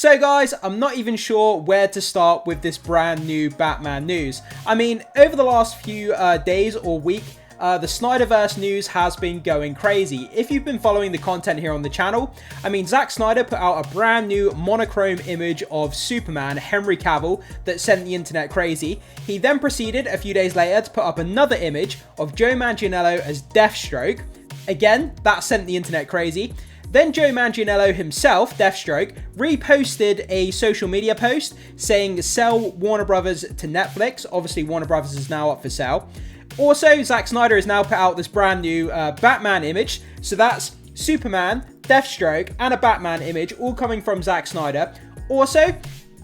So guys, I'm not even sure where to start with this brand new Batman news. I mean, over the last few days or week, the Snyderverse news has been going crazy. If you've been following the content here on the channel, I mean, Zack Snyder put out a brand new monochrome image of Superman, Henry Cavill, that sent the internet crazy. He then proceeded a few days later to put up another image of Joe Manganiello as Deathstroke. Again, that sent the internet crazy. Then Joe Manganiello himself, Deathstroke, reposted a social media post saying sell Warner Brothers to Netflix. Obviously, Warner Brothers is now up for sale. Also, Zack Snyder has now put out this brand new Batman image. So that's Superman, Deathstroke, and a Batman image, all coming from Zack Snyder. Also,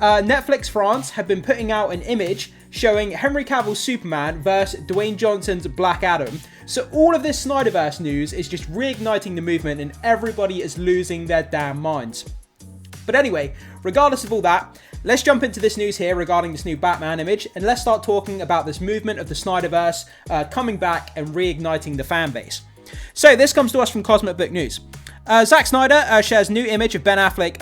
Netflix France have been putting out an image showing Henry Cavill's Superman versus Dwayne Johnson's Black Adam. So all of this Snyderverse news is just reigniting the movement and everybody is losing their damn minds. But anyway, regardless of all that, let's jump into this news here regarding this new Batman image, and let's start talking about this movement of the Snyderverse coming back and reigniting the fan base. So this comes to us from Cosmic Book News. Zack Snyder shares new image of Ben Affleck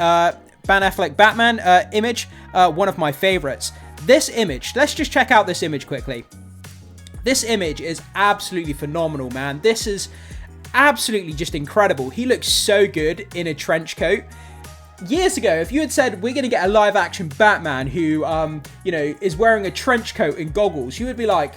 Batman image, one of my favorites. This image, let's just check out this image quickly. This image is absolutely phenomenal, man. This is absolutely just incredible. He looks so good in a trench coat. Years ago, if you had said we're going to get a live action Batman who, is wearing a trench coat and goggles, you would be like,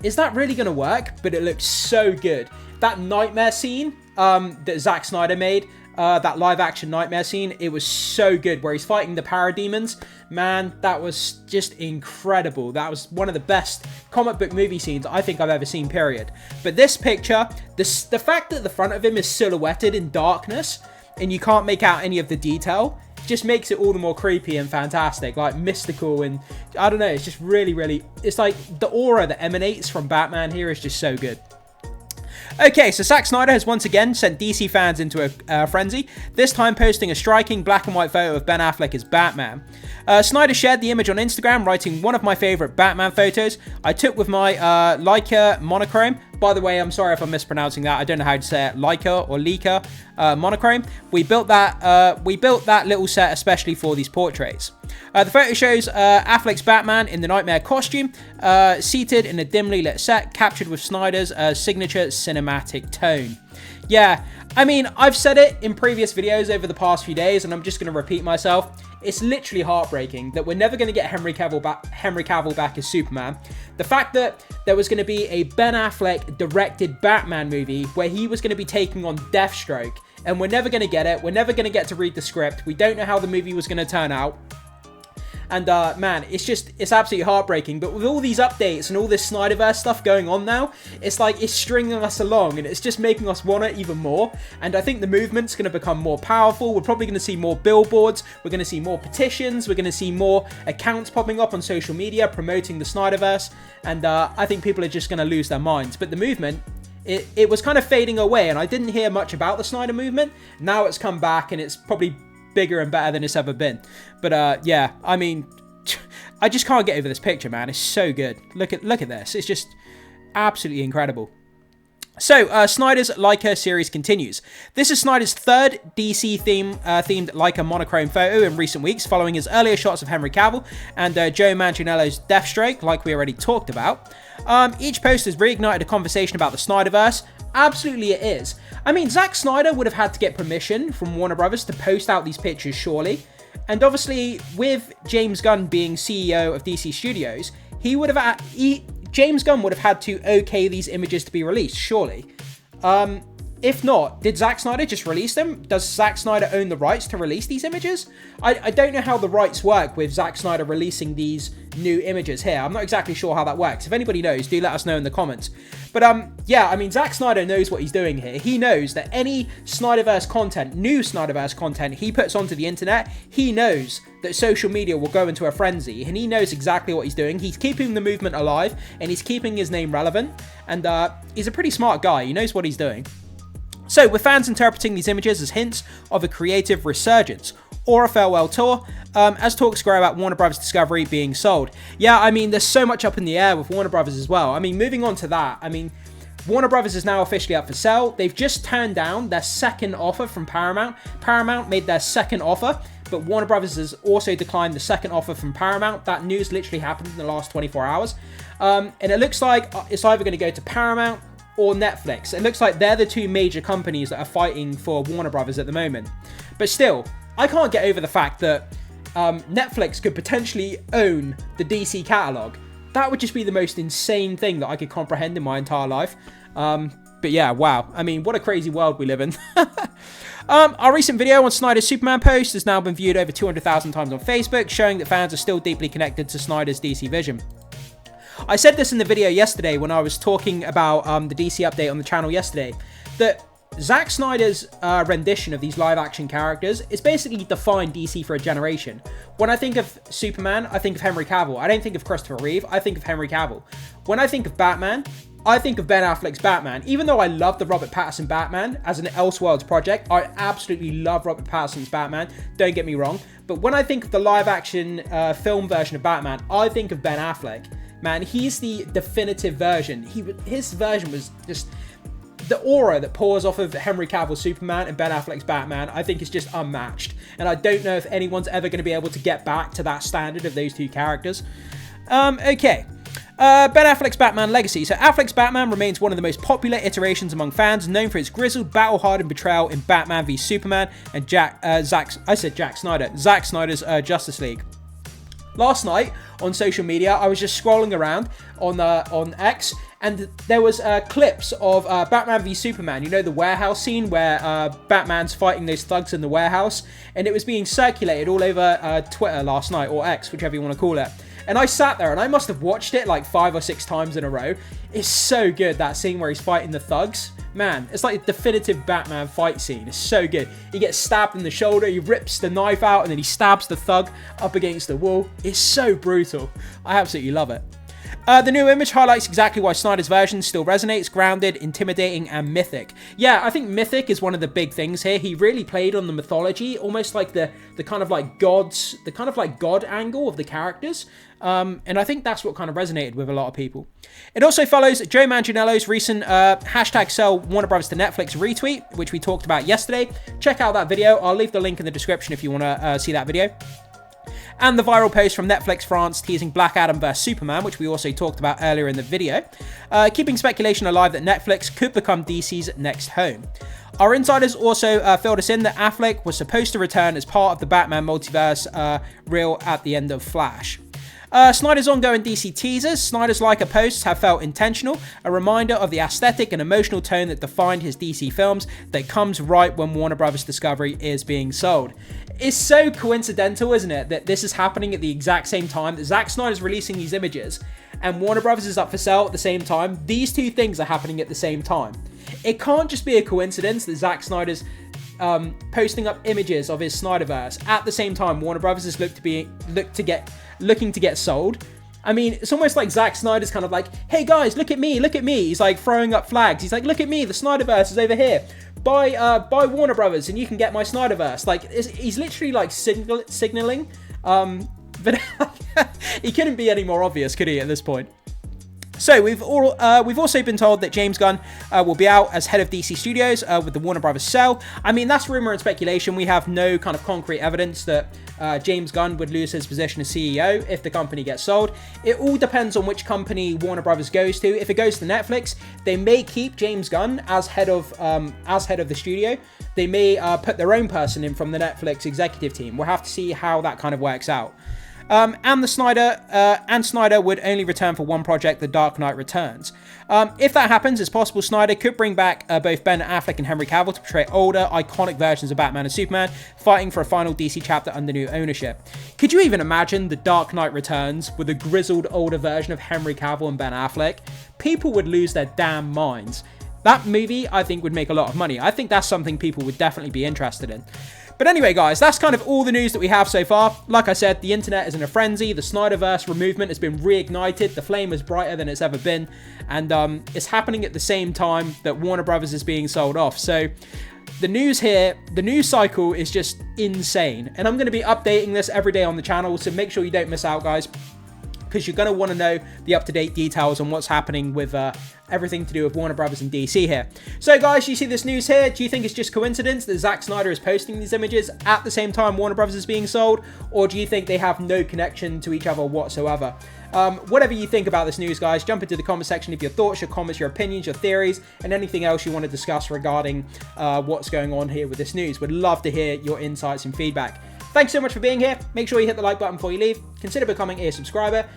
is that really going to work? But it looks so good. That nightmare scene that Zack Snyder made, that live action nightmare scene, it was so good where he's fighting the parademons. Man, that was just incredible. That was one of the best comic book movie scenes I think I've ever seen, period. But this picture, the fact that the front of him is silhouetted in darkness and you can't make out any of the detail, just makes it all the more creepy and fantastic, like mystical, and I don't know, it's just really, it's like the aura that emanates from Batman here is just so good. Okay, so Zack Snyder has once again sent DC fans into a frenzy, this time posting a striking black and white photo of Ben Affleck as Batman. Snyder shared the image on Instagram, writing, "One of my favorite Batman photos I took with my Leica monochrome." By the way, I'm sorry if I'm mispronouncing that. I don't know how to say it. Leica or Leica monochrome. We built that little set especially for these portraits. The photo shows Affleck's Batman in the Nightmare costume, seated in a dimly lit set, captured with Snyder's signature cinematic tone. Yeah, I mean, I've said it in previous videos over the past few days, and I'm just going to repeat myself. It's literally heartbreaking that we're never going to get Henry Cavill back as Superman. The fact that there was going to be a Ben Affleck directed Batman movie where he was going to be taking on Deathstroke, and we're never going to get it. We're never going to get to read the script. We don't know how the movie was going to turn out. And man, it's absolutely heartbreaking. But with all these updates and all this Snyderverse stuff going on now, it's like it's stringing us along and it's just making us want it even more. And I think the movement's going to become more powerful. We're probably going to see more billboards. We're going to see more petitions. We're going to see more accounts popping up on social media promoting the Snyderverse. And I think people are just going to lose their minds. But the movement, it was kind of fading away, and I didn't hear much about the Snyder movement. Now it's come back, and it's probably bigger and better than it's ever been. But yeah, I mean, I just can't get over this picture, man. It's so good. Look at this. It's just absolutely incredible. So, Snyder's Leica series continues. This is Snyder's third DC themed Leica monochrome photo in recent weeks, following his earlier shots of Henry Cavill and Joe Manganiello's Deathstroke, like we already talked about. Each post has reignited a conversation about the Snyderverse. Absolutely it is. I mean, Zack Snyder would have had to get permission from Warner Brothers to post out these pictures, surely. And obviously, with James Gunn being CEO of DC Studios, James Gunn would have had to okay these images to be released, surely. If not, did Zack Snyder just release them? Does Zack Snyder own the rights to release these images? I don't know how the rights work with Zack Snyder releasing these new images here. I'm not exactly sure how that works. If anybody knows, do let us know in the comments. But yeah, I mean, Zack Snyder knows what he's doing here. He knows that any Snyderverse content, new Snyderverse content he puts onto the internet, he knows that social media will go into a frenzy, and he knows exactly what he's doing. He's keeping the movement alive, and he's keeping his name relevant, and he's a pretty smart guy. He knows what he's doing. So, with fans interpreting these images as hints of a creative resurgence or a farewell tour, as talks grow about Warner Brothers Discovery being sold. Yeah, I mean, there's so much up in the air with Warner Brothers as well. I mean, moving on to that, I mean, Warner Brothers is now officially up for sale. They've just turned down their second offer from Paramount. Paramount made their second offer, but Warner Brothers has also declined the second offer from Paramount. That news literally happened in the last 24 hours. And it looks like it's either going to go to Paramount or Netflix. It looks like they're the two major companies that are fighting for Warner Brothers at the moment. But still, I can't get over the fact that Netflix could potentially own the DC catalog. That would just be the most insane thing that I could comprehend in my entire life. But yeah, wow. I mean, what a crazy world we live in. Our recent video on Snyder's Superman post has now been viewed over 200,000 times on Facebook, showing that fans are still deeply connected to Snyder's DC vision. I said this in the video yesterday when I was talking about the DC update on the channel yesterday, that Zack Snyder's rendition of these live-action characters is basically defined DC for a generation. When I think of Superman, I think of Henry Cavill. I don't think of Christopher Reeve, I think of Henry Cavill. When I think of Batman, I think of Ben Affleck's Batman. Even though I love the Robert Pattinson Batman as an Elseworlds project, I absolutely love Robert Pattinson's Batman, don't get me wrong. But when I think of the live-action film version of Batman, I think of Ben Affleck. Man, he's the definitive version. His version was just... The aura that pours off of Henry Cavill's Superman and Ben Affleck's Batman, I think is just unmatched. And I don't know if anyone's ever going to be able to get back to that standard of those two characters. Okay. Ben Affleck's Batman legacy. So Affleck's Batman remains one of the most popular iterations among fans, known for its grizzled, battle-hardened portrayal in Batman v Superman and Zack Snyder's Justice League. Last night on social media, I was just scrolling around on X, and there was clips of Batman v Superman. You know, the warehouse scene where Batman's fighting those thugs in the warehouse, and it was being circulated all over Twitter last night, or X, whichever you want to call it. And I sat there and I must have watched it like 5 or 6 times in a row. It's so good, that scene where he's fighting the thugs. Man, it's like a definitive Batman fight scene. It's so good. He gets stabbed in the shoulder, he rips the knife out, and then he stabs the thug up against the wall. It's so brutal. I absolutely love it. The new image highlights exactly why Snyder's version still resonates: grounded, intimidating, and mythic. Yeah, I think mythic is one of the big things here. He really played on the mythology, almost like the kind of like gods, the kind of like god angle of the characters. And I think that's what kind of resonated with a lot of people. It also follows Joe Manganiello's recent hashtag sell Warner Brothers to Netflix retweet, which we talked about yesterday. Check out that video. I'll leave the link in the description if you want to see that video. And the viral post from Netflix France teasing Black Adam vs Superman, which we also talked about earlier in the video, keeping speculation alive that Netflix could become DC's next home. Our insiders also filled us in that Affleck was supposed to return as part of the Batman multiverse reel at the end of Flash. Snyder's ongoing DC teasers, Snyder's Leica posts have felt intentional, a reminder of the aesthetic and emotional tone that defined his DC films that comes right when Warner Brothers Discovery is being sold. It's so coincidental, isn't it, that this is happening at the exact same time that Zack Snyder's releasing these images and Warner Brothers is up for sale at the same time. These two things are happening at the same time. It can't just be a coincidence that Zack Snyder's posting up images of his Snyderverse at the same time Warner Brothers is looking to get sold. I mean, it's almost like Zack Snyder's kind of like, hey guys, look at me. He's like throwing up flags. He's like, look at me, the Snyderverse is over here. Buy Warner Brothers and you can get my Snyderverse. Like, he's literally like signaling. But he couldn't be any more obvious, could he, at this point? So we've also been told that James Gunn will be out as head of DC Studios with the Warner Brothers sale. I mean, that's rumor and speculation. We have no kind of concrete evidence that James Gunn would lose his position as CEO if the company gets sold. It all depends on which company Warner Brothers goes to. If it goes to Netflix, they may keep James Gunn as head of the studio. They may put their own person in from the Netflix executive team. We'll have to see how that kind of works out. And Snyder would only return for one project, The Dark Knight Returns. If that happens, it's possible Snyder could bring back both Ben Affleck and Henry Cavill to portray older, iconic versions of Batman and Superman, fighting for a final DC chapter under new ownership. Could you even imagine The Dark Knight Returns with a grizzled, older version of Henry Cavill and Ben Affleck? People would lose their damn minds. That movie, I think, would make a lot of money. I think that's something people would definitely be interested in. But anyway, guys, that's kind of all the news that we have so far. Like I said, the internet is in a frenzy. The Snyderverse movement has been reignited. The flame is brighter than it's ever been. And it's happening at the same time that Warner Brothers is being sold off. So the news here, the news cycle is just insane. And I'm going to be updating this every day on the channel, so make sure you don't miss out, guys. because you're going to want to know the up-to-date details on what's happening with everything to do with Warner Brothers and DC here. So guys, you see this news here. Do you think it's just coincidence that Zack Snyder is posting these images at the same time Warner Brothers is being sold? Or do you think they have no connection to each other whatsoever? Whatever you think about this news, guys, jump into the comment section with your thoughts, your comments, your opinions, your theories, and anything else you want to discuss regarding what's going on here with this news. Would love to hear your insights and feedback. Thanks so much for being here. Make sure you hit the like button before you leave. Consider becoming a subscriber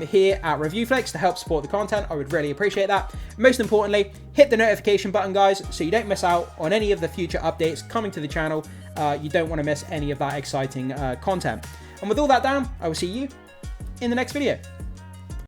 here at ReviewFlix to help support the content. I would really appreciate that. Most importantly, hit the notification button, guys, so you don't miss out on any of the future updates coming to the channel. You don't want to miss any of that exciting content. And with all that down, I will see you in the next video.